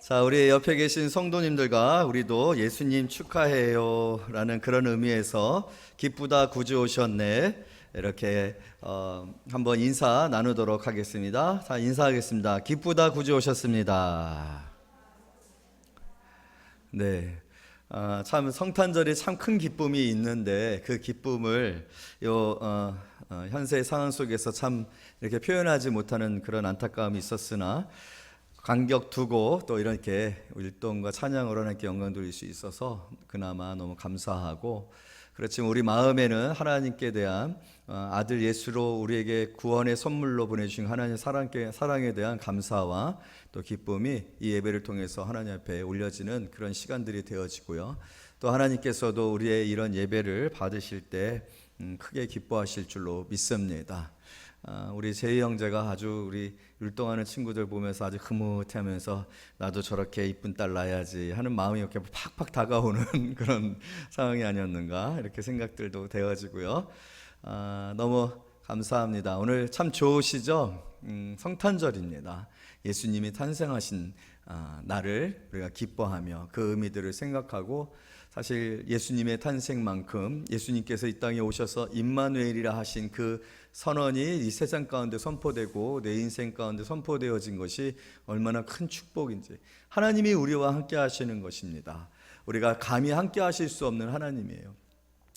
자, 우리 옆에 계신 성도님들과 우리도 예수님 축하해요 라는 그런 의미에서 기쁘다 구주 오셨네 이렇게 한번 인사 나누도록 하겠습니다. 자, 인사하겠습니다. 기쁘다 구주 오셨습니다. 네. 참 성탄절이 참 큰 기쁨이 있는데 그 기쁨을 현세 상황 속에서 참 이렇게 표현하지 못하는 그런 안타까움이 있었으나 간격 두고 또 이렇게 율동과 찬양으로 하나님께 영광 돌릴 수 있어서 그나마 너무 감사하고, 그렇지만 우리 마음에는 하나님께 대한 아들 예수로 우리에게 구원의 선물로 보내주신 하나님의 사랑에 대한 감사와 또 기쁨이 이 예배를 통해서 하나님 앞에 올려지는 그런 시간들이 되어지고요. 또 하나님께서도 우리의 이런 예배를 받으실 때 크게 기뻐하실 줄로 믿습니다. 우리 제이 형제가 아주 우리 율동하는 친구들 보면서 아주 흐뭇해하면서 나도 저렇게 이쁜 딸 낳아야지 하는 마음이 이렇게 팍팍 다가오는 그런 상황이 아니었는가 이렇게 생각들도 되어지고요. 너무 감사합니다. 오늘 참 좋으시죠? 성탄절입니다. 예수님이 탄생하신 날을 우리가 기뻐하며 그 의미들을 생각하고, 사실 예수님의 탄생만큼 예수님께서 이 땅에 오셔서 임마누엘이라 하신 그 선언이 이 세상 가운데 선포되고 내 인생 가운데 선포되어진 것이 얼마나 큰 축복인지, 하나님이 우리와 함께 하시는 것입니다. 우리가 감히 함께 하실 수 없는 하나님이에요.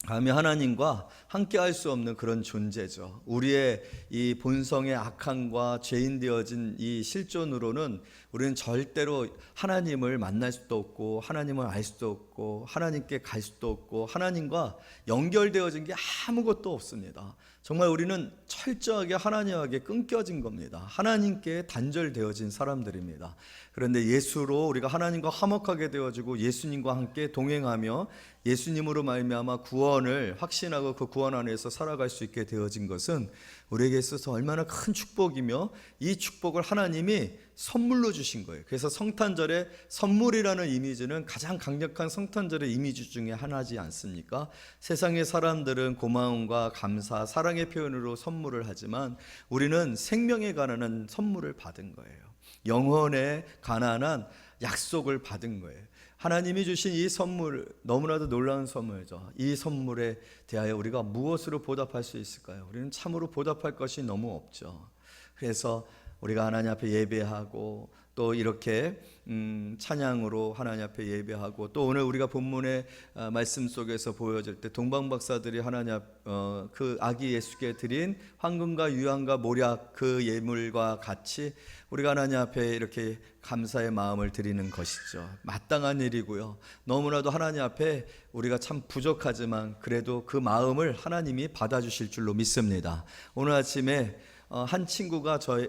감히 하나님과 함께 할 수 없는 그런 존재죠. 우리의 이 본성의 악함과 죄인 되어진 이 실존으로는 우리는 절대로 하나님을 만날 수도 없고 하나님을 알 수도 없고 하나님께 갈 수도 없고 하나님과 연결되어진 게 아무것도 없습니다. 정말 우리는 철저하게 하나님에게 끊겨진 겁니다. 하나님께 단절되어진 사람들입니다. 그런데 예수로 우리가 하나님과 화목하게 되어지고 예수님과 함께 동행하며 예수님으로 말미암아 구원을 확신하고 그 구원 안에서 살아갈 수 있게 되어진 것은 우리에게 있어서 얼마나 큰 축복이며, 이 축복을 하나님이 선물로 주신 거예요. 그래서 성탄절의 선물이라는 이미지는 가장 강력한 성탄절의 이미지 중에 하나지 않습니까? 세상의 사람들은 고마움과 감사, 사랑의 표현으로 선물을 하지만 우리는 생명에 관한 선물을 받은 거예요. 영혼에 관한 약속을 받은 거예요. 하나님이 주신 이 선물, 너무나도 놀라운 선물이죠. 이 선물에 대하여 우리가 무엇으로 보답할 수 있을까요? 우리는 참으로 보답할 것이 너무 없죠. 그래서 우리가 하나님 앞에 예배하고 또 이렇게 찬양으로 하나님 앞에 예배하고, 또 오늘 우리가 본문의 말씀 속에서 보여질 때 동방박사들이 하나님 그 아기 예수께 드린 황금과 유황과 모략 그 예물과 같이 우리가 하나님 앞에 이렇게 감사의 마음을 드리는 것이죠. 마땅한 일이고요. 너무나도 하나님 앞에 우리가 참 부족하지만 그래도 그 마음을 하나님이 받아주실 줄로 믿습니다. 오늘 아침에 한 친구가 저희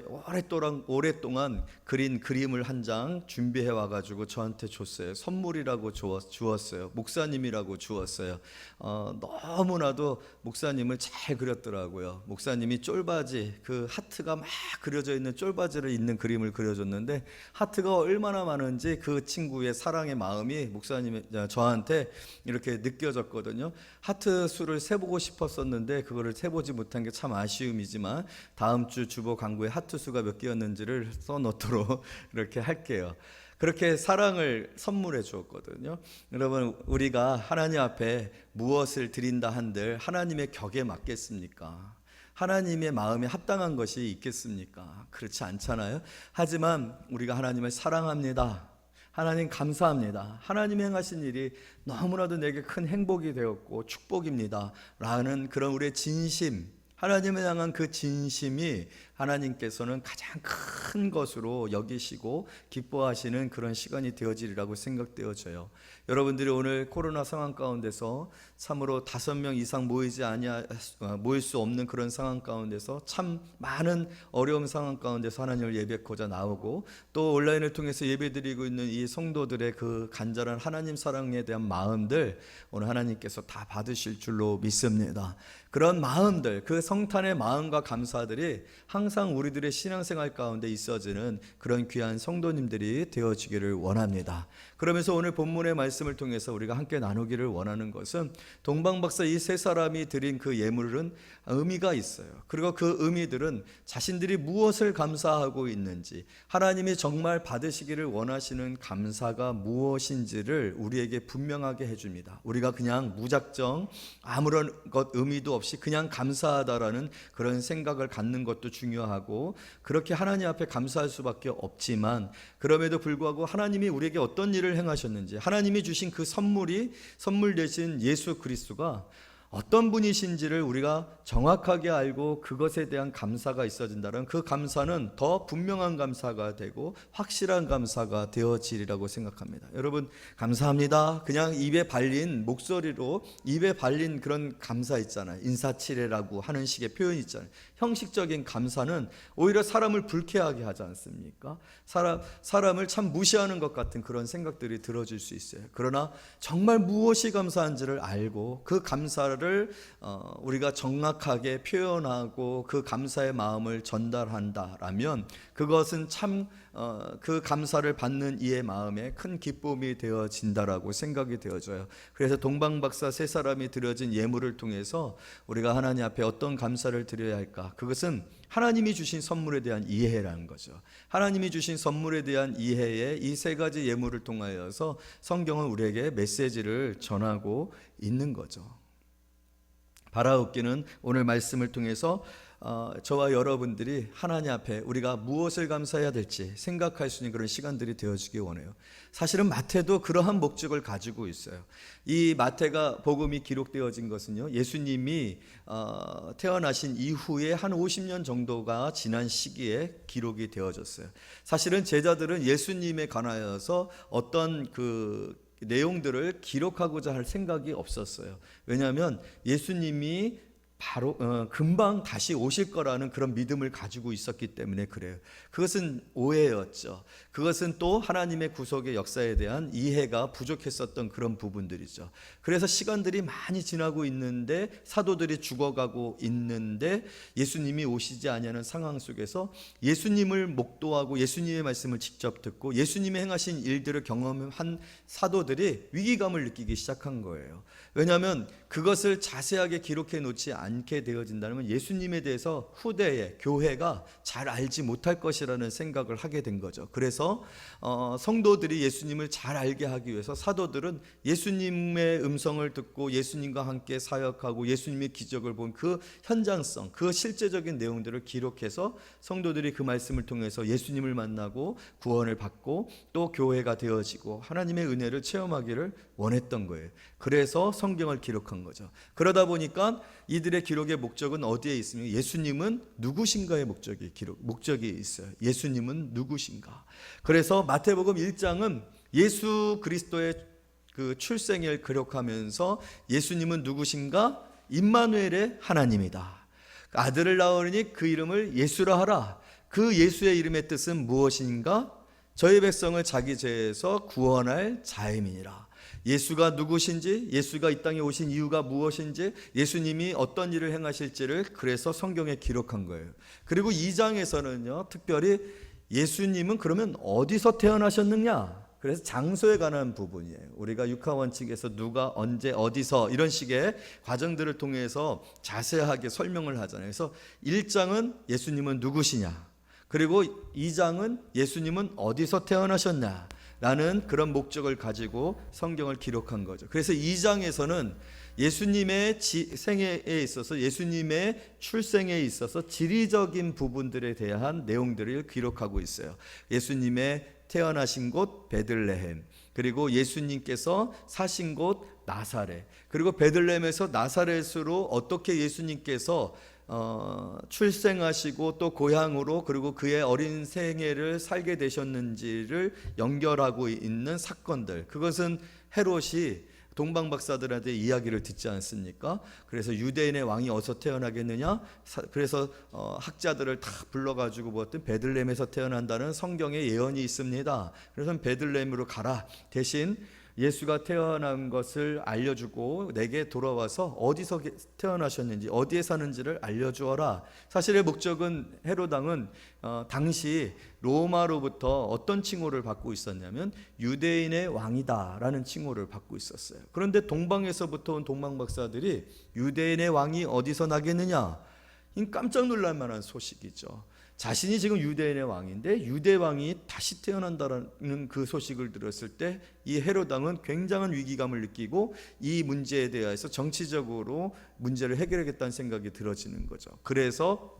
오랫동안 그린 그림을 한 장 준비해 와가지고 저한테 줬어요. 선물이라고 주었어요. 목사님이라고 주었어요. 너무나도 목사님을 잘 그렸더라고요. 목사님이 쫄바지, 그 하트가 막 그려져 있는 쫄바지를 입는 그림을 그려줬는데, 하트가 얼마나 많은지 그 친구의 사랑의 마음이 목사님 저한테 이렇게 느껴졌거든요. 하트 수를 세보고 싶었었는데 그거를 세보지 못한 게 참 아쉬움이지만 다음 주 주보 광고에 하트 수가 몇 개였는지를 써놓도록 이렇게 할게요. 그렇게 사랑을 선물해 주었거든요. 여러분, 우리가 하나님 앞에 무엇을 드린다 한들 하나님의 격에 맞겠습니까? 하나님의 마음에 합당한 것이 있겠습니까? 그렇지 않잖아요. 하지만 우리가 하나님을 사랑합니다. 하나님 감사합니다. 하나님 행하신 일이 너무나도 내게 큰 행복이 되었고 축복입니다 라는 그런 우리의 진심, 하나님을 향한 그 진심이 하나님께서는 가장 큰 것으로 여기시고 기뻐하시는 그런 시간이 되어지리라고 생각되어져요. 여러분들이 오늘 코로나 상황 가운데서 참으로 5명 이상 모일 수 없는 그런 상황 가운데서 참 많은 어려운 상황 가운데서 하나님을 예배하고자 나오고, 또 온라인을 통해서 예배드리고 있는 이 성도들의 그 간절한 하나님 사랑에 대한 마음들 오늘 하나님께서 다 받으실 줄로 믿습니다. 그런 마음들, 그 성탄의 마음과 감사들이 한 항상 우리들의 신앙생활 가운데 있어지는 그런 귀한 성도님들이 되어지기를 원합니다. 그러면서 오늘 본문의 말씀을 통해서 우리가 함께 나누기를 원하는 것은 동방박사 이 세 사람이 드린 그 예물은 의미가 있어요. 그리고 그 의미들은 자신들이 무엇을 감사하고 있는지, 하나님이 정말 받으시기를 원하시는 감사가 무엇인지를 우리에게 분명하게 해줍니다. 우리가 그냥 무작정 아무런 것 의미도 없이 그냥 감사하다라는 그런 생각을 갖는 것도 중요하고, 그렇게 하나님 앞에 감사할 수밖에 없지만, 그럼에도 불구하고 하나님이 우리에게 어떤 일을 행하셨는지, 하나님이 주신 그 선물 대신 예수 그리스도가 어떤 분이신지를 우리가 정확하게 알고 그것에 대한 감사가 있어진다면 그 감사는 더 분명한 감사가 되고 확실한 감사가 되어지리라고 생각합니다. 여러분, 감사합니다 그냥 입에 발린 목소리로 입에 발린 그런 감사 있잖아요. 인사치레라고 하는 식의 표현이 있잖아요. 형식적인 감사는 오히려 사람을 불쾌하게 하지 않습니까? 사람을 참 무시하는 것 같은 그런 생각들이 들어질 수 있어요. 그러나 정말 무엇이 감사한지를 알고 그 감사를 우리가 정확하게 표현하고 그 감사의 마음을 전달한다라면 그것은 참 그 감사를 받는 이의 마음에 큰 기쁨이 되어진다라고 생각이 되어져요. 그래서 동방박사 세 사람이 드려진 예물을 통해서 우리가 하나님 앞에 어떤 감사를 드려야 할까? 그것은 하나님이 주신 선물에 대한 이해라는 거죠. 하나님이 주신 선물에 대한 이해에 이 세 가지 예물을 통하여서 성경은 우리에게 메시지를 전하고 있는 거죠. 바라옵기는 오늘 말씀을 통해서 저와 여러분들이 하나님 앞에 우리가 무엇을 감사해야 될지 생각할 수 있는 그런 시간들이 되어지기 원해요. 사실은 마태도 그러한 목적을 가지고 있어요. 이 마태가 복음이 기록되어진 것은요, 예수님이 태어나신 이후에 한 50년 정도가 지난 시기에 기록이 되어졌어요. 사실은 제자들은 예수님에 관하여서 어떤 그 내용들을 기록하고자 할 생각이 없었어요. 왜냐하면 예수님이 바로 금방 다시 오실 거라는 그런 믿음을 가지고 있었기 때문에 그래요. 그것은 오해였죠. 그것은 또 하나님의 구속의 역사에 대한 이해가 부족했었던 그런 부분들이죠. 그래서 시간들이 많이 지나고 있는데 사도들이 죽어가고 있는데 예수님이 오시지 아니하는 상황 속에서 예수님을 목도하고 예수님의 말씀을 직접 듣고 예수님이 행하신 일들을 경험한 사도들이 위기감을 느끼기 시작한 거예요. 왜냐하면 그것을 자세하게 기록해 놓지 않게 되어진다면 예수님에 대해서 후대의 교회가 잘 알지 못할 것이라는 생각을 하게 된 거죠. 그래서 성도들이 예수님을 잘 알게 하기 위해서 사도들은 예수님의 음성을 듣고 예수님과 함께 사역하고 예수님의 기적을 본 그 현장성, 그 실제적인 내용들을 기록해서 성도들이 그 말씀을 통해서 예수님을 만나고 구원을 받고 또 교회가 되어지고 하나님의 은혜를 체험하기를 원했던 거예요. 그래서 성경을 기록한 거죠. 그러다 보니까 이들의 기록의 목적은 어디에 있으면 예수님은 누구신가의 목적이 있어요. 예수님은 누구신가. 그래서 마태복음 1장은 예수 그리스도의 그 출생을 기록하면서 예수님은 누구신가? 임마누엘의 하나님이다. 아들을 낳으니 그 이름을 예수라 하라. 그 예수의 이름의 뜻은 무엇인가? 저희 백성을 자기 죄에서 구원할 자임이니라. 예수가 누구신지, 예수가 이 땅에 오신 이유가 무엇인지, 예수님이 어떤 일을 행하실지를 그래서 성경에 기록한 거예요. 그리고 2장에서는요, 특별히 예수님은 그러면 어디서 태어나셨느냐? 그래서 장소에 관한 부분이에요. 우리가 육하원칙에서 누가 언제 어디서 이런 식의 과정들을 통해서 자세하게 설명을 하잖아요. 그래서 1장은 예수님은 누구시냐, 그리고 2장은 예수님은 어디서 태어나셨냐 라는 그런 목적을 가지고 성경을 기록한 거죠. 그래서 2장에서는 예수님의 생애에 있어서, 예수님의 출생에 있어서 지리적인 부분들에 대한 내용들을 기록하고 있어요. 예수님의 태어나신 곳 베들레헴, 그리고 예수님께서 사신 곳 나사렛, 그리고 베들레헴에서 나사렛으로 어떻게 예수님께서 출생하시고 또 고향으로 그리고 그의 어린 생애를 살게 되셨는지를 연결하고 있는 사건들, 그것은 헤롯이 동방박사들한테 이야기를 듣지 않습니까? 그래서 유대인의 왕이 어디서 태어나겠느냐? 그래서 학자들을 다 불러가지고 뭐었든 베들레헴에서 태어난다는 성경의 예언이 있습니다. 그래서 베들레헴으로 가라. 대신 예수가 태어난 것을 알려주고 내게 돌아와서 어디서 태어나셨는지 어디에 사는지를 알려주어라. 사실의 목적은 헤롯 왕은 당시 로마로부터 어떤 칭호를 받고 있었냐면 유대인의 왕이다라는 칭호를 받고 있었어요. 그런데 동방에서부터 온 동방박사들이 유대인의 왕이 어디서 나겠느냐, 깜짝 놀랄 만한 소식이죠. 자신이 지금 유대인의 왕인데 유대 왕이 다시 태어난다는 그 소식을 들었을 때 이 헤롯 왕은 굉장한 위기감을 느끼고 이 문제에 대해서 정치적으로 문제를 해결하겠다는 생각이 들어지는 거죠. 그래서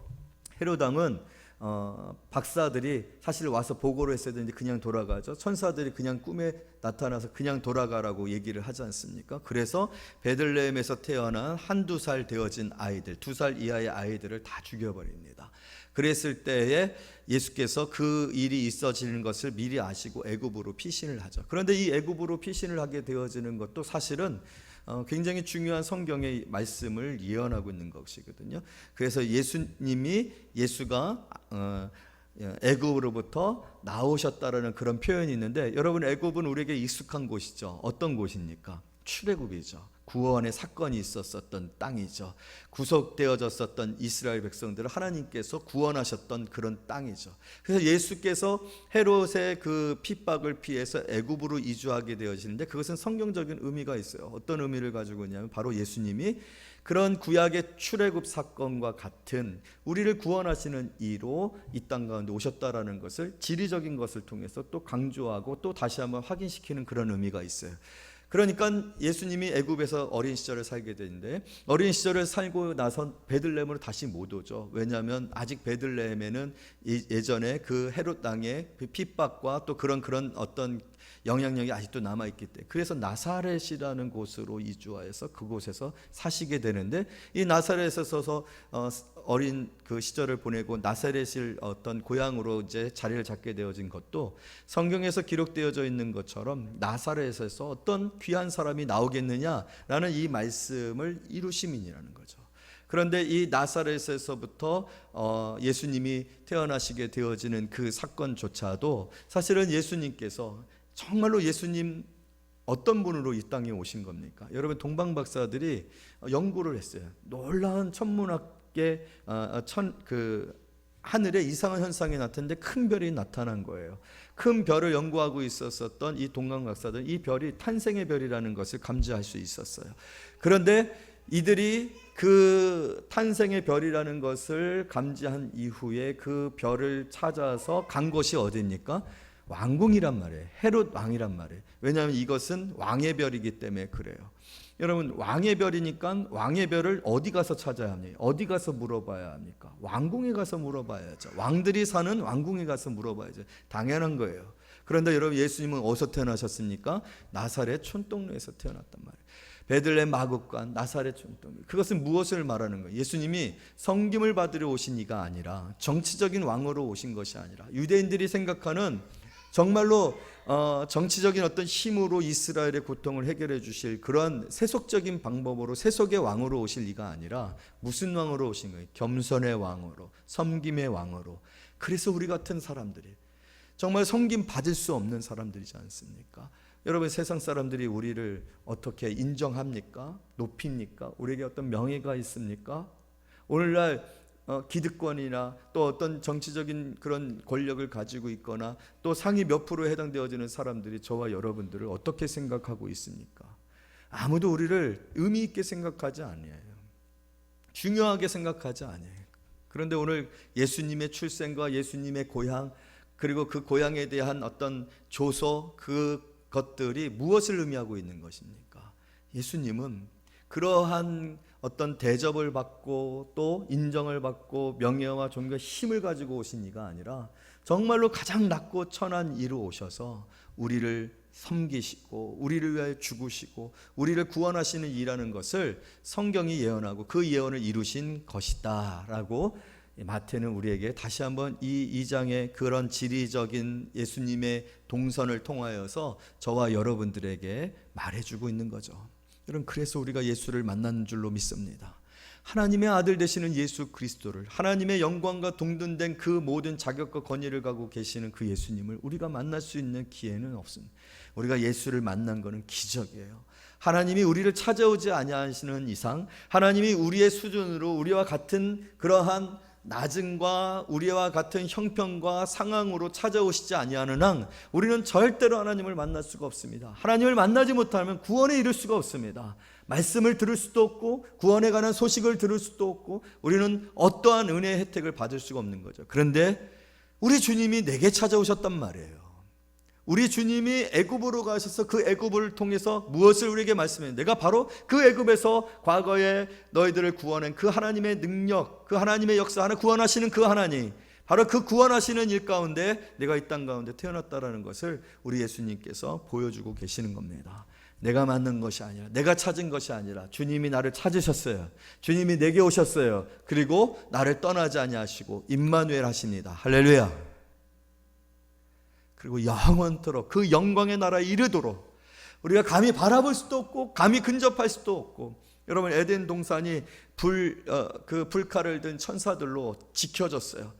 헤롯 왕은 박사들이 사실 와서 보고를 했어야 되는데 그냥 돌아가죠. 천사들이 그냥 꿈에 나타나서 그냥 돌아가라고 얘기를 하지 않습니까? 그래서 베들레헴에서 태어난 한두 살 되어진 아이들, 2살 이하의 아이들을 다 죽여버립니다. 그랬을 때에 예수께서 그 일이 있어지는 것을 미리 아시고 애굽으로 피신을 하죠. 그런데 이 애굽으로 피신을 하게 되어지는 것도 사실은 굉장히 중요한 성경의 말씀을 예언하고 있는 것이거든요. 그래서 예수가 애굽으로부터 나오셨다라는 그런 표현이 있는데, 여러분 애굽은 우리에게 익숙한 곳이죠. 어떤 곳입니까? 출애굽이죠. 구원의 사건이 있었던 땅이죠. 구속되어졌었던 이스라엘 백성들을 하나님께서 구원하셨던 그런 땅이죠. 그래서 예수께서 헤롯의 그 핍박을 피해서 애굽으로 이주하게 되어지는데 그것은 성경적인 의미가 있어요. 어떤 의미를 가지고 있냐면 바로 예수님이 그런 구약의 출애굽 사건과 같은 우리를 구원하시는 이로 이 땅 가운데 오셨다라는 것을 지리적인 것을 통해서 또 강조하고 또 다시 한번 확인시키는 그런 의미가 있어요. 그러니까 예수님이 애굽에서 어린 시절을 살게 되는데 어린 시절을 살고 나서 베들레헴으로 다시 못 오죠. 왜냐하면 아직 베들레헴에는 예전에 그 헤롯 왕의 핍박과 또 그런 어떤 영향력이 아직도 남아있기 때문에, 그래서 나사렛이라는 곳으로 이주하여서 그곳에서 사시게 되는데, 이 나사렛에서 서서 어린 그 시절을 보내고 나사렛을 어떤 고향으로 이제 자리를 잡게 되어진 것도 성경에서 기록되어져 있는 것처럼 나사렛에서 어떤 귀한 사람이 나오겠느냐라는 이 말씀을 이루심이라는 거죠. 그런데 이 나사렛에서부터 예수님이 태어나시게 되어지는 그 사건조차도 사실은 예수님께서 정말로 예수님 어떤 분으로 이 땅에 오신 겁니까? 여러분 동방박사들이 연구를 했어요. 놀라운 천문학계 하늘에 이상한 현상이 나타났는데 큰 별이 나타난 거예요. 큰 별을 연구하고 있었던 이 동방박사들, 이 별이 탄생의 별이라는 것을 감지할 수 있었어요. 그런데 이들이 그 탄생의 별이라는 것을 감지한 이후에 그 별을 찾아서 간 곳이 어디입니까? 왕궁이란 말이에요. 헤롯 왕이란 말이에요. 왜냐하면 이것은 왕의 별이기 때문에 그래요. 여러분 왕의 별이니까 왕의 별을 어디 가서 찾아야 합니까? 어디 가서 물어봐야 합니까? 왕궁에 가서 물어봐야죠. 왕들이 사는 왕궁에 가서 물어봐야죠. 당연한 거예요. 그런데 여러분 예수님은 어디서 태어나셨습니까? 나사렛 촌동네에서 태어났단 말이에요. 베들레헴 마국간 나사렛 촌동네. 그것은 무엇을 말하는 거예요? 예수님이 성김을 받으러 오신 이가 아니라 정치적인 왕으로 오신 것이 아니라 유대인들이 생각하는 정말로 정치적인 어떤 힘으로 이스라엘의 고통을 해결해 주실 그런 세속적인 방법으로 세속의 왕으로 오실 이가 아니라 무슨 왕으로 오신 거예요? 겸손의 왕으로, 섬김의 왕으로. 그래서 우리 같은 사람들이 정말 섬김 받을 수 없는 사람들이지 않습니까? 여러분 세상 사람들이 우리를 어떻게 인정합니까? 높입니까? 우리에게 어떤 명예가 있습니까? 오늘날 기득권이나 또 어떤 정치적인 그런 권력을 가지고 있거나 또 상위 몇 프로에 해당되어지는 사람들이 저와 여러분들을 어떻게 생각하고 있습니까? 아무도 우리를 의미 있게 생각하지 않아요. 중요하게 생각하지 않아요. 그런데 오늘 예수님의 출생과 예수님의 고향, 그리고 그 고향에 대한 어떤 조서, 그것들이 무엇을 의미하고 있는 것입니까? 예수님은 그러한 어떤 대접을 받고 또 인정을 받고 명예와 존귀와 힘을 가지고 오신 이가 아니라 정말로 가장 낮고 천한 이로 오셔서 우리를 섬기시고 우리를 위하여 죽으시고 우리를 구원하시는 이라는 것을 성경이 예언하고 그 예언을 이루신 것이다 라고 마태는 우리에게 다시 한번 이 2장의 그런 지리적인 예수님의 동선을 통하여서 저와 여러분들에게 말해주고 있는 거죠. 여러분 그래서 우리가 예수를 만나는 줄로 믿습니다. 하나님의 아들 되시는 예수 그리스도를, 하나님의 영광과 동등된 그 모든 자격과 권위를 가지고 계시는 그 예수님을 우리가 만날 수 있는 기회는 없습니다. 우리가 예수를 만난 것은 기적이에요. 하나님이 우리를 찾아오지 아니하시는 이상, 하나님이 우리의 수준으로 우리와 같은 그러한 낮음과 우리와 같은 형편과 상황으로 찾아오시지 아니하는 한 우리는 절대로 하나님을 만날 수가 없습니다. 하나님을 만나지 못하면 구원에 이를 수가 없습니다. 말씀을 들을 수도 없고 구원에 관한 소식을 들을 수도 없고 우리는 어떠한 은혜의 혜택을 받을 수가 없는 거죠. 그런데 우리 주님이 내게 찾아오셨단 말이에요. 우리 주님이 애굽으로 가셔서 그 애굽을 통해서 무엇을 우리에게 말씀해요? 내가 바로 그 애굽에서 과거에 너희들을 구원한 그 하나님의 능력, 그 하나님의 역사, 하나 구원하시는 그 하나님, 바로 그 구원하시는 일 가운데 내가 이 땅 가운데 태어났다라는 것을 우리 예수님께서 보여주고 계시는 겁니다. 내가 만든 것이 아니라, 내가 찾은 것이 아니라 주님이 나를 찾으셨어요. 주님이 내게 오셨어요. 그리고 나를 떠나지 아니하시고 임마누엘 하십니다. 할렐루야. 그리고 영원토록 그 영광의 나라에 이르도록 우리가 감히 바라볼 수도 없고 감히 근접할 수도 없고, 여러분 에덴 동산이 그 불칼을 든 천사들로 지켜졌어요.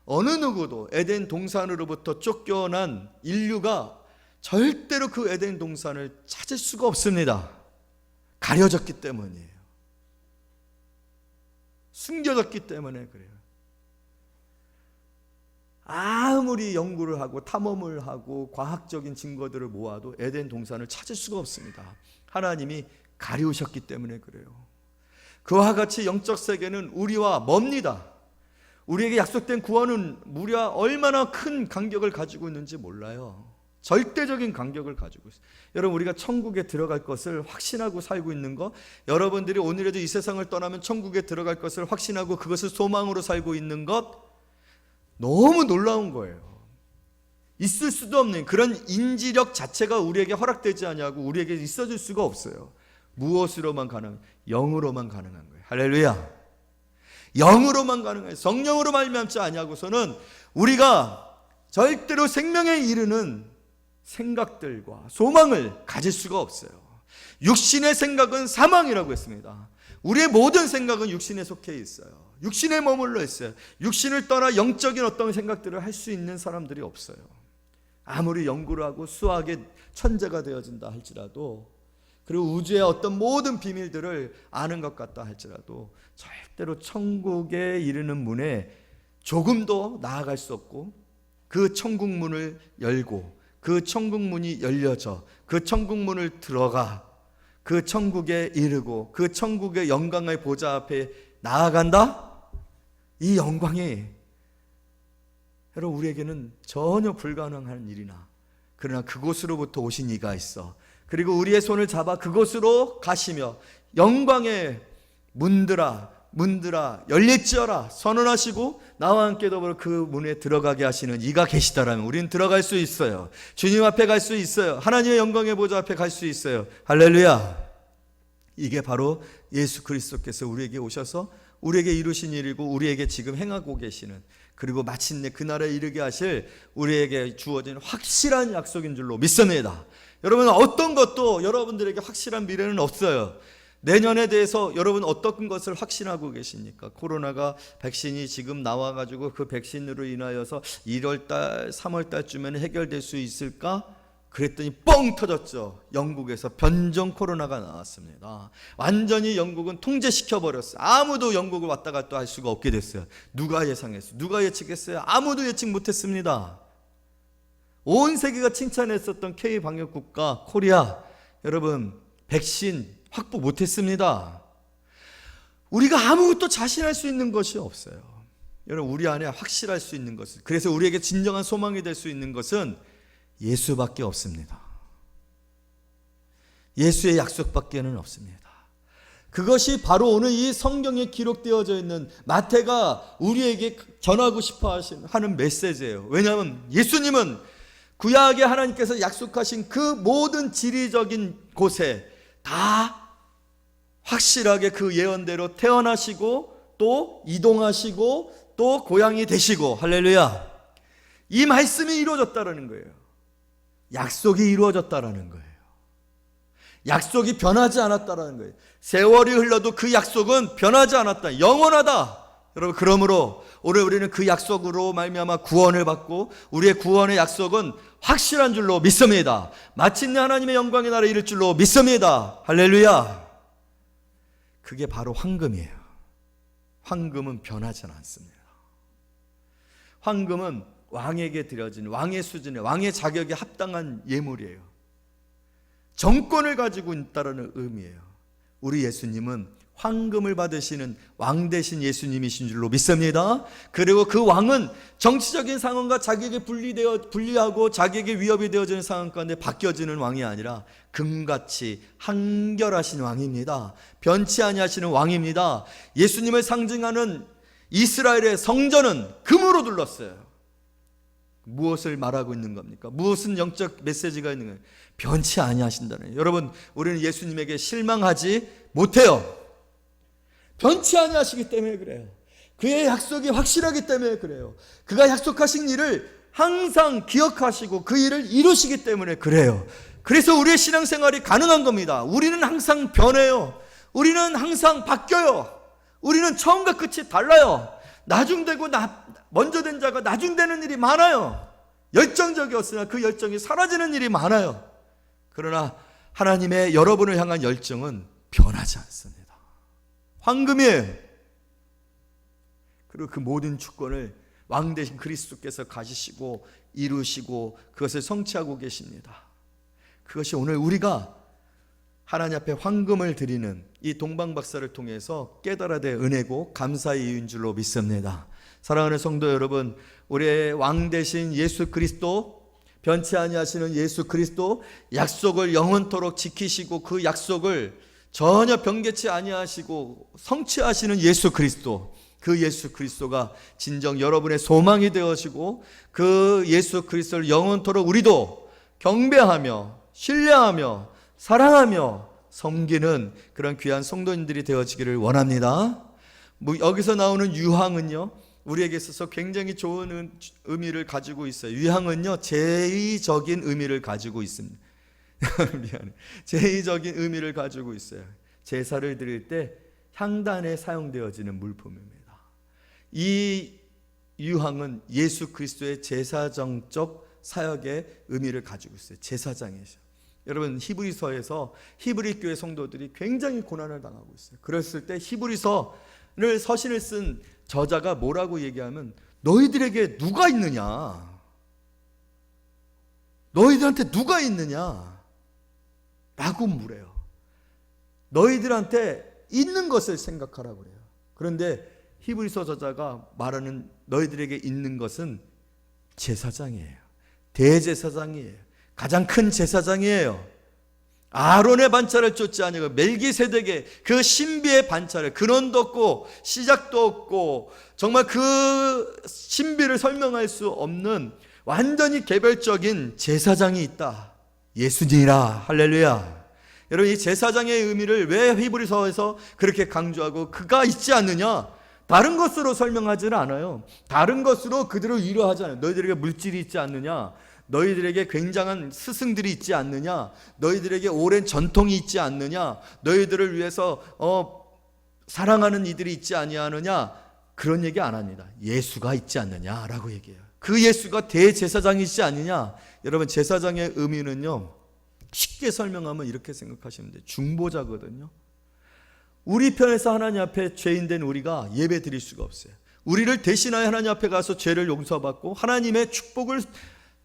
어느 누구도 에덴 동산으로부터 쫓겨난 인류가 절대로 그 에덴 동산을 찾을 수가 없습니다. 가려졌기 때문이에요. 숨겨졌기 때문에 그래요. 아무리 연구를 하고 탐험을 하고 과학적인 증거들을 모아도 에덴 동산을 찾을 수가 없습니다. 하나님이 가리우셨기 때문에 그래요. 그와 같이 영적 세계는 우리와 멉니다. 우리에게 약속된 구원은 무려 얼마나 큰 간격을 가지고 있는지 몰라요. 절대적인 간격을 가지고 있어요. 여러분, 우리가 천국에 들어갈 것을 확신하고 살고 있는 것, 여러분들이 오늘에도 이 세상을 떠나면 천국에 들어갈 것을 확신하고 그것을 소망으로 살고 있는 것, 너무 놀라운 거예요. 있을 수도 없는 그런 인지력 자체가 우리에게 허락되지 아니하고 우리에게 있어질 수가 없어요. 무엇으로만 가능? 영으로만 가능한 거예요. 할렐루야. 영으로만 가능해요. 성령으로 말미암지 아니하고서는 우리가 절대로 생명에 이르는 생각들과 소망을 가질 수가 없어요. 육신의 생각은 사망이라고 했습니다. 우리의 모든 생각은 육신에 속해 있어요. 육신에 머물러 있어요. 육신을 떠나 영적인 어떤 생각들을 할 수 있는 사람들이 없어요. 아무리 연구를 하고 수학의 천재가 되어진다 할지라도, 그리고 우주의 어떤 모든 비밀들을 아는 것 같다 할지라도 절대로 천국에 이르는 문에 조금도 나아갈 수 없고, 그 천국 문을 열고 그 천국 문이 열려져 그 천국 문을 들어가 그 천국에 이르고 그 천국의 영광의 보좌 앞에 나아간다? 이 영광이 여러분 우리에게는 전혀 불가능한 일이나, 그러나 그곳으로부터 오신 이가 있어. 그리고 우리의 손을 잡아 그곳으로 가시며 영광의 문들아 열릴지어라 선언하시고 나와 함께 더불어 그 문에 들어가게 하시는 이가 계시다라면 우리는 들어갈 수 있어요. 주님 앞에 갈 수 있어요. 하나님의 영광의 보좌 앞에 갈 수 있어요. 할렐루야. 이게 바로 예수 그리스도께서 우리에게 오셔서 우리에게 이루신 일이고 우리에게 지금 행하고 계시는, 그리고 마침내 그날에 이르게 하실 우리에게 주어진 확실한 약속인 줄로 믿습니다. 여러분, 어떤 것도 여러분들에게 확실한 미래는 없어요. 내년에 대해서 여러분 어떤 것을 확신하고 계십니까? 코로나가 백신이 지금 나와가지고 그 백신으로 인하여서 1월달 3월달쯤에는 해결될 수 있을까? 그랬더니 뻥 터졌죠. 영국에서 변종 코로나가 나왔습니다. 완전히 영국은 통제시켜버렸어요. 아무도 영국을 왔다 갔다 할 수가 없게 됐어요. 누가 예상했어요? 누가 예측했어요? 아무도 예측 못했습니다. 온 세계가 칭찬했었던 K방역국가 코리아, 여러분 백신 확보 못했습니다. 우리가 아무것도 자신할 수 있는 것이 없어요. 여러분, 우리 안에 확실할 수 있는 것은, 그래서 우리에게 진정한 소망이 될 수 있는 것은 예수밖에 없습니다. 예수의 약속밖에는 없습니다. 그것이 바로 오늘 이 성경에 기록되어져 있는 마태가 우리에게 전하고 싶어 하는 메시지예요. 왜냐하면 예수님은 구약에 하나님께서 약속하신 그 모든 지리적인 곳에 다 확실하게 그 예언대로 태어나시고 또 이동하시고 또 고향이 되시고, 할렐루야, 이 말씀이 이루어졌다라는 거예요. 약속이 이루어졌다라는 거예요. 약속이 변하지 않았다라는 거예요. 세월이 흘러도 그 약속은 변하지 않았다. 영원하다. 여러분, 그러므로 오늘 우리는 그 약속으로 말미암아 구원을 받고 우리의 구원의 약속은 확실한 줄로 믿습니다. 마침내 하나님의 영광의 날에 이를 줄로 믿습니다. 할렐루야. 그게 바로 황금이에요. 황금은 변하지 않습니다. 황금은 왕에게 드려진 왕의 수준의 왕의 자격에 합당한 예물이에요. 정권을 가지고 있다는 의미예요. 우리 예수님은 황금을 받으시는 왕 되신 예수님이신 줄로 믿습니다. 그리고 그 왕은 정치적인 상황과 자기에게 분리하고 자기에게 위협이 되어지는 상황 가운데 바뀌어지는 왕이 아니라 금같이 한결하신 왕입니다. 변치 아니하시는 왕입니다. 예수님을 상징하는 이스라엘의 성전은 금으로 둘렀어요. 무엇을 말하고 있는 겁니까? 무슨 영적 메시지가 있는 거예요? 변치 아니하신다는 거예요. 여러분, 우리는 예수님에게 실망하지 못해요. 변치 아니하시기 때문에 그래요. 그의 약속이 확실하기 때문에 그래요. 그가 약속하신 일을 항상 기억하시고 그 일을 이루시기 때문에 그래요. 그래서 우리의 신앙생활이 가능한 겁니다. 우리는 항상 변해요. 우리는 항상 바뀌어요. 우리는 처음과 끝이 달라요. 나중되고 먼저 된 자가 나중되는 일이 많아요. 열정적이었으나 그 열정이 사라지는 일이 많아요. 그러나 하나님의 여러분을 향한 열정은 변하지 않습니다. 황금이에요. 그리고 그 모든 주권을 왕 되신 그리스도께서 가지시고 이루시고 그것을 성취하고 계십니다. 그것이 오늘 우리가 하나님 앞에 황금을 드리는 이 동방박사를 통해서 깨달아야 될 은혜고 감사의 이유인 줄로 믿습니다. 사랑하는 성도 여러분, 우리의 왕 되신 예수 그리스도, 변치 아니하시는 예수 그리스도, 약속을 영원토록 지키시고 그 약속을 전혀 변개치 아니하시고 성취하시는 예수 그리스도, 그 예수 그리스도가 진정 여러분의 소망이 되어지고 그 예수 그리스도를 영원토록 우리도 경배하며 신뢰하며 사랑하며 섬기는 그런 귀한 성도님들이 되어지기를 원합니다. 여기서 나오는 유황은요, 우리에게 있어서 굉장히 좋은 의미를 가지고 있어요. 유향은요, 제의적인 의미를 가지고 있습니다. 미안해. 제의적인 의미를 가지고 있어요. 제사를 드릴 때 향단에 사용되어지는 물품입니다. 이 유향은 예수 그리스도의 제사정적 사역의 의미를 가지고 있어요. 제사장이죠. 여러분, 히브리서에서 히브리 교회 성도들이 굉장히 고난을 당하고 있어요. 그랬을 때 히브리서를 서신을 쓴 저자가 뭐라고 얘기하면, 너희들에게 누가 있느냐? 너희들한테 누가 있느냐? 라고 물어요. 너희들한테 있는 것을 생각하라고 그래요. 그런데 히브리서 저자가 말하는 너희들에게 있는 것은 제사장이에요. 대제사장이에요. 가장 큰 제사장이에요. 아론의 반차를 쫓지 아니하고 멜기세덱의 그 신비의 반차를, 근원도 없고 시작도 없고 정말 그 신비를 설명할 수 없는 완전히 개별적인 제사장이 있다. 예수님이라. 할렐루야. 여러분, 이 제사장의 의미를 왜 히브리서에서 그렇게 강조하고 그가 있지 않느냐? 다른 것으로 설명하지는 않아요. 다른 것으로 그들을 위로하지 않아요. 너희들에게 물질이 있지 않느냐? 너희들에게 굉장한 스승들이 있지 않느냐? 너희들에게 오랜 전통이 있지 않느냐? 너희들을 위해서 사랑하는 이들이 있지 아니하느냐? 그런 얘기 안 합니다. 예수가 있지 않느냐라고 얘기해요. 그 예수가 대제사장이지 않느냐? 여러분, 제사장의 의미는요, 쉽게 설명하면 이렇게 생각하시면 돼요. 중보자거든요. 우리 편에서 하나님 앞에 죄인된 우리가 예배 드릴 수가 없어요. 우리를 대신하여 하나님 앞에 가서 죄를 용서받고 하나님의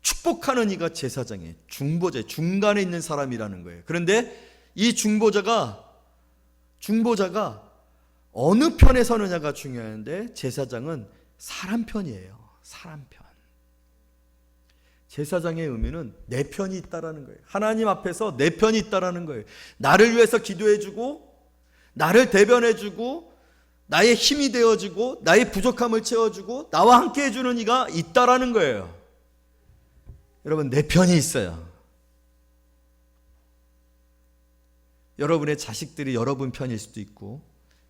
축복하는 이가 제사장이에요. 중보자, 중간에 있는 사람이라는 거예요. 그런데 이 중보자가 어느 편에 서느냐가 중요한데, 제사장은 사람 편이에요. 사람 편. 제사장의 의미는 내 편이 있다라는 거예요. 하나님 앞에서 내 편이 있다라는 거예요. 나를 위해서 기도해주고, 나를 대변해주고, 나의 힘이 되어주고, 나의 부족함을 채워주고, 나와 함께 해주는 이가 있다라는 거예요. 여러분, 내 편이 있어요. 여러분의 자식들이 여러분 편일 수도 있고,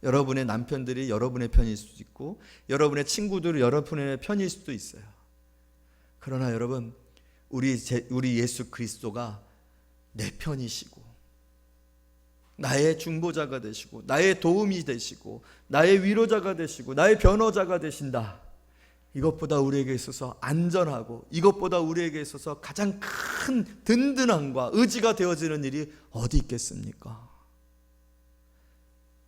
여러분의 남편들이 여러분의 편일 수도 있고, 여러분의 친구들이 여러분의 편일 수도 있어요. 그러나 여러분, 우리 예수 그리스도가 내 편이시고 나의 중보자가 되시고 나의 도움이 되시고 나의 위로자가 되시고 나의 변호자가 되신다. 이것보다 우리에게 있어서 안전하고 이것보다 우리에게 있어서 가장 큰 든든함과 의지가 되어지는 일이 어디 있겠습니까?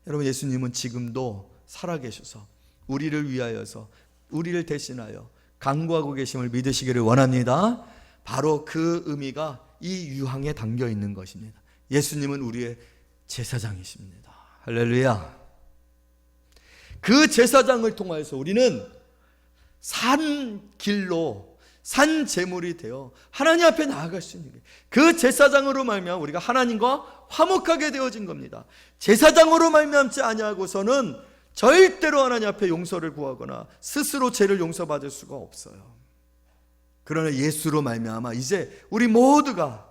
여러분, 예수님은 지금도 살아계셔서 우리를 위하여서 우리를 대신하여 간구하고 계심을 믿으시기를 원합니다. 바로 그 의미가 이 유황에 담겨 있는 것입니다. 예수님은 우리의 제사장이십니다. 할렐루야. 그 제사장을 통하여서 우리는 산 길로 산 제물이 되어 하나님 앞에 나아갈 수 있는, 그 제사장으로 말미암아 우리가 하나님과 화목하게 되어진 겁니다. 제사장으로 말미암지 아니하고서는 절대로 하나님 앞에 용서를 구하거나 스스로 죄를 용서받을 수가 없어요. 그러나 예수로 말미암아 이제 우리 모두가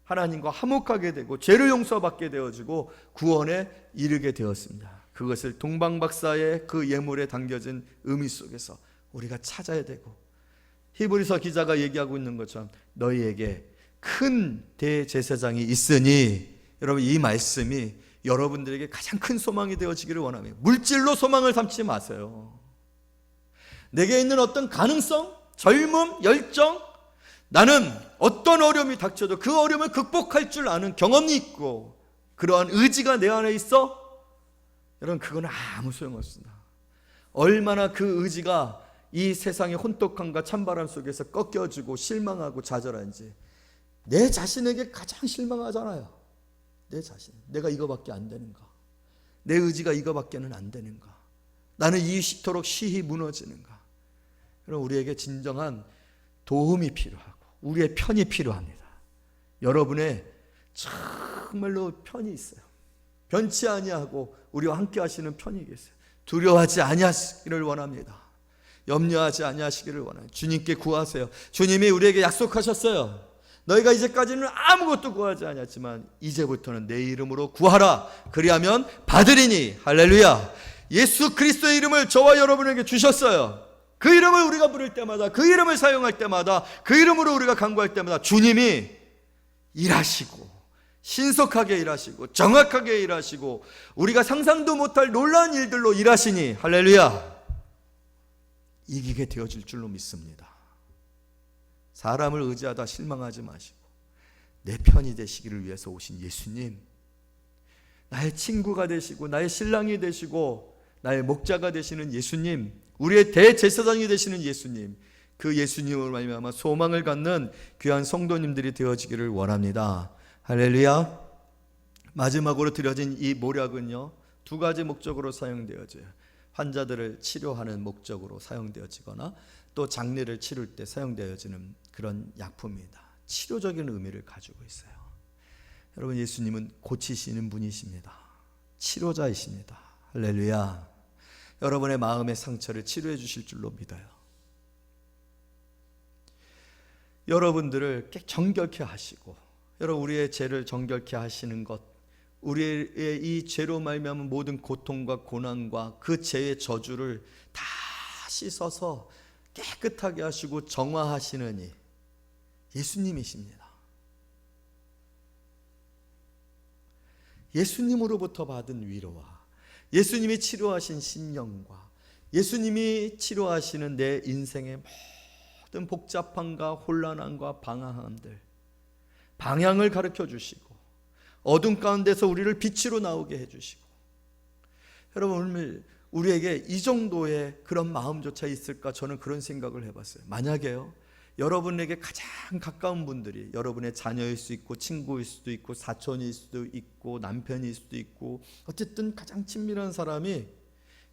하나님과 화목하게 되고 죄를 용서받게 되어지고 구원에 이르게 되었습니다. 그것을 동방박사의 그 예물에 담겨진 의미 속에서 우리가 찾아야 되고, 히브리서 기자가 얘기하고 있는 것처럼 너희에게 큰 대제사장이 있으니, 여러분 이 말씀이 여러분들에게 가장 큰 소망이 되어지기를 원합니다. 물질로 소망을 삼지 마세요. 내게 있는 어떤 가능성, 젊음, 열정, 나는 어떤 어려움이 닥쳐도 그 어려움을 극복할 줄 아는 경험이 있고 그러한 의지가 내 안에 있어? 여러분, 그건 아무 소용없습니다. 얼마나 그 의지가 이 세상의 혼돈함과 찬바람 속에서 꺾여지고 실망하고 좌절한지. 내 자신에게 가장 실망하잖아요. 내 자신, 내가 이거밖에 안 되는가? 내 의지가 이거밖에는 안 되는가? 나는 이토록 쉬이 무너지는가? 그럼 우리에게 진정한 도움이 필요하고 우리의 편이 필요합니다. 여러분의 정말로 편이 있어요. 변치 아니하고 우리와 함께 하시는 편이 계세요. 두려워하지 아니하시기를 원합니다. 염려하지 아니하시기를 원합니다. 주님께 구하세요. 주님이 우리에게 약속하셨어요. 너희가 이제까지는 아무것도 구하지 않았지만 이제부터는 내 이름으로 구하라. 그리하면 받으리니. 할렐루야. 예수 그리스도의 이름을 저와 여러분에게 주셨어요. 그 이름을 우리가 부를 때마다, 그 이름을 사용할 때마다, 그 이름으로 우리가 간구할 때마다 주님이 일하시고 신속하게 일하시고 정확하게 일하시고 우리가 상상도 못할 놀라운 일들로 일하시니, 할렐루야, 이기게 되어질 줄로 믿습니다. 사람을 의지하다 실망하지 마시고 내 편이 되시기를 위해서 오신 예수님, 나의 친구가 되시고 나의 신랑이 되시고 나의 목자가 되시는 예수님, 우리의 대제사장이 되시는 예수님, 그 예수님으로 말미암아 소망을 갖는 귀한 성도님들이 되어지기를 원합니다. 할렐루야. 마지막으로 드려진 이 모략은요, 두 가지 목적으로 사용되어져요. 환자들을 치료하는 목적으로 사용되어지거나 또 장례를 치를 때 사용되어지는 그런 약품입니다. 치료적인 의미를 가지고 있어요. 여러분, 예수님은 고치시는 분이십니다. 치료자이십니다. 할렐루야. 여러분의 마음의 상처를 치료해 주실 줄로 믿어요. 여러분들을 정결케 하시고, 여러분 우리의 죄를 정결케 하시는 것, 우리의 이 죄로 말미암은 모든 고통과 고난과 그 죄의 저주를 다 씻어서 깨끗하게 하시고 정화하시는 이 예수님이십니다. 예수님으로부터 받은 위로와 예수님이 치료하신 신령과 예수님이 치료하시는 내 인생의 모든 복잡함과 혼란함과 방황함들, 방향을 가르쳐 주시고 어둠 가운데서 우리를 빛으로 나오게 해주시고, 여러분 오늘 우리에게 이 정도의 그런 마음조차 있을까? 저는 그런 생각을 해봤어요. 만약에요, 여러분에게 가장 가까운 분들이 여러분의 자녀일 수 있고 친구일 수도 있고 사촌일 수도 있고 남편일 수도 있고 어쨌든 가장 친밀한 사람이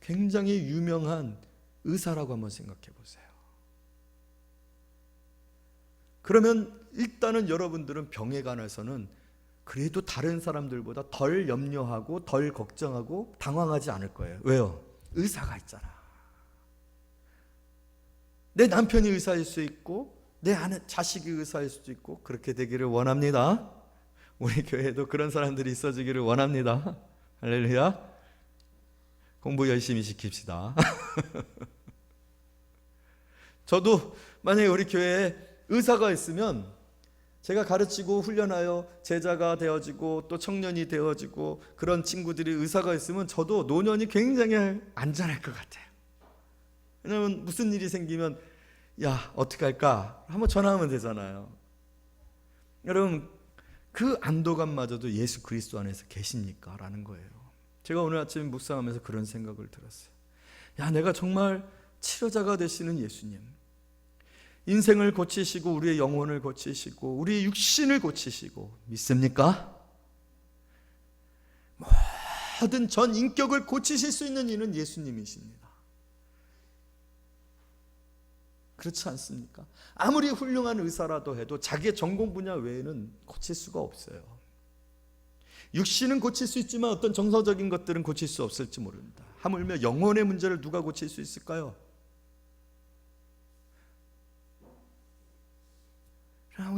굉장히 유명한 의사라고 한번 생각해 보세요. 그러면 일단은 여러분들은 병에 관해서는 그래도 다른 사람들보다 덜 염려하고 덜 걱정하고 당황하지 않을 거예요. 왜요? 의사가 있잖아. 내 남편이 의사일 수 있고 내 아는 자식이 의사일 수도 있고 그렇게 되기를 원합니다. 우리 교회에도 그런 사람들이 있어지기를 원합니다. 할렐루야. 공부 열심히 시킵시다. 저도 만약에 우리 교회에 의사가 있으면 제가 가르치고 훈련하여 제자가 되어지고 또 청년이 되어지고 그런 친구들이 의사가 있으면 저도 노년이 굉장히 안전할 것 같아요. 왜냐하면 무슨 일이 생기면 야 어떻게 할까 한번 전화하면 되잖아요. 여러분 그 안도감마저도 예수 그리스도 안에서 계십니까? 라는 거예요. 제가 오늘 아침 묵상하면서 그런 생각을 들었어요. 야 내가 정말 치료자가 되시는 예수님, 인생을 고치시고 우리의 영혼을 고치시고 우리의 육신을 고치시고 믿습니까? 모든 전 인격을 고치실 수 있는 이는 예수님이십니다. 그렇지 않습니까? 아무리 훌륭한 의사라도 해도 자기의 전공 분야 외에는 고칠 수가 없어요. 육신은 고칠 수 있지만 어떤 정서적인 것들은 고칠 수 없을지 모릅니다. 하물며 영혼의 문제를 누가 고칠 수 있을까요?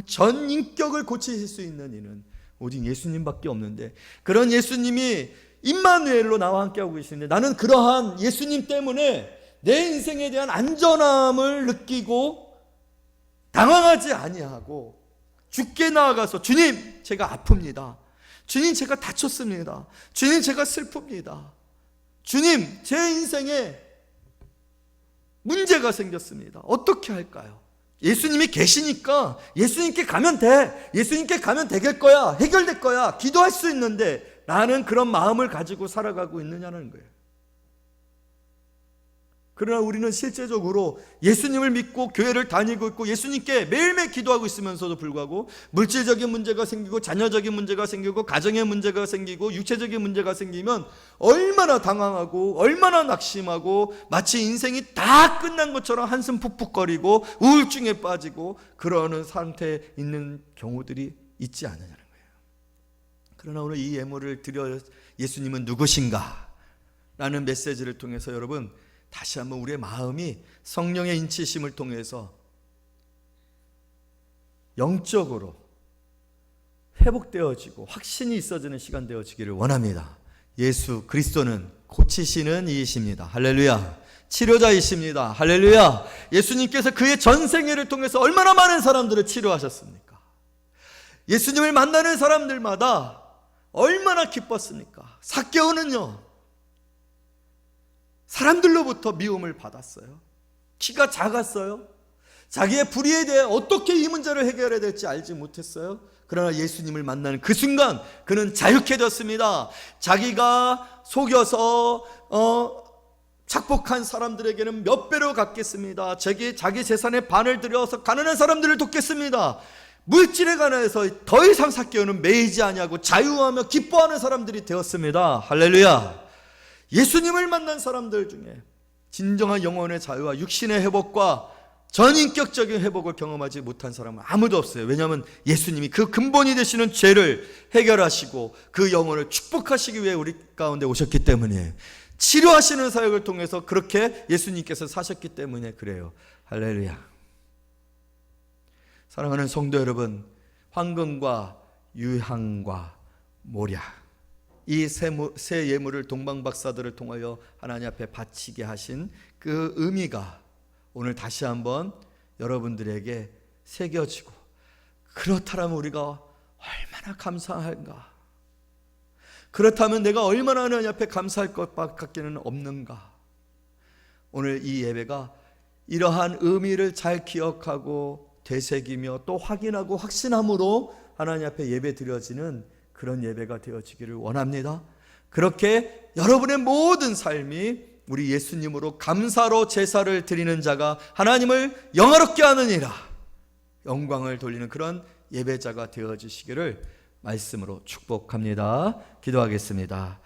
전 인격을 고치실 수 있는 이는 오직 예수님밖에 없는데, 그런 예수님이 임마누엘로 나와 함께하고 계시는데, 나는 그러한 예수님 때문에 내 인생에 대한 안전함을 느끼고 당황하지 아니하고 주께 나아가서 주님 제가 아픕니다, 주님 제가 다쳤습니다, 주님 제가 슬픕니다, 주님 제 인생에 문제가 생겼습니다, 어떻게 할까요? 예수님이 계시니까 예수님께 가면 돼, 예수님께 가면 되겠 거야, 해결될 거야, 기도할 수 있는데 나는 그런 마음을 가지고 살아가고 있느냐는 거예요. 그러나 우리는 실제적으로 예수님을 믿고 교회를 다니고 있고 예수님께 매일매일 기도하고 있으면서도 불구하고 물질적인 문제가 생기고 자녀적인 문제가 생기고 가정의 문제가 생기고 육체적인 문제가 생기면 얼마나 당황하고 얼마나 낙심하고 마치 인생이 다 끝난 것처럼 한숨 푹푹거리고 우울증에 빠지고 그러는 상태에 있는 경우들이 있지 않느냐는 거예요. 그러나 오늘 이 예물을 드려 예수님은 누구신가? 라는 메시지를 통해서 여러분 다시 한번 우리의 마음이 성령의 인치심을 통해서 영적으로 회복되어지고 확신이 있어지는 시간 되어지기를 원합니다. 예수 그리스도는 고치시는 이이십니다. 할렐루야. 치료자이십니다. 할렐루야. 예수님께서 그의 전생애를 통해서 얼마나 많은 사람들을 치료하셨습니까? 예수님을 만나는 사람들마다 얼마나 기뻤습니까? 삭개오는요, 사람들로부터 미움을 받았어요. 키가 작았어요. 자기의 불의에 대해 어떻게 이 문제를 해결해야 될지 알지 못했어요. 그러나 예수님을 만나는 그 순간 그는 자유해졌습니다. 자기가 속여서 착복한 사람들에게는 몇 배로 갚겠습니다. 자기 재산의 반을 들여서 가난한 사람들을 돕겠습니다. 물질에 관해서 더 이상 삭개오는 매이지 아니하고 자유하며 기뻐하는 사람들이 되었습니다. 할렐루야. 예수님을 만난 사람들 중에 진정한 영혼의 자유와 육신의 회복과 전인격적인 회복을 경험하지 못한 사람은 아무도 없어요. 왜냐하면 예수님이 그 근본이 되시는 죄를 해결하시고 그 영혼을 축복하시기 위해 우리 가운데 오셨기 때문에, 치료하시는 사역을 통해서 그렇게 예수님께서 사셨기 때문에 그래요. 할렐루야. 사랑하는 성도 여러분, 황금과 유향과 모략, 이 새 예물을 동방박사들을 통하여 하나님 앞에 바치게 하신 그 의미가 오늘 다시 한번 여러분들에게 새겨지고, 그렇다면 우리가 얼마나 감사한가, 그렇다면 내가 얼마나 하나님 앞에 감사할 것밖에는 없는가. 오늘 이 예배가 이러한 의미를 잘 기억하고 되새기며 또 확인하고 확신함으로 하나님 앞에 예배 드려지는 그런 예배가 되어지기를 원합니다. 그렇게 여러분의 모든 삶이 우리 예수님으로 감사로 제사를 드리는 자가 하나님을 영화롭게 하느니라, 영광을 돌리는 그런 예배자가 되어지시기를 말씀으로 축복합니다. 기도하겠습니다.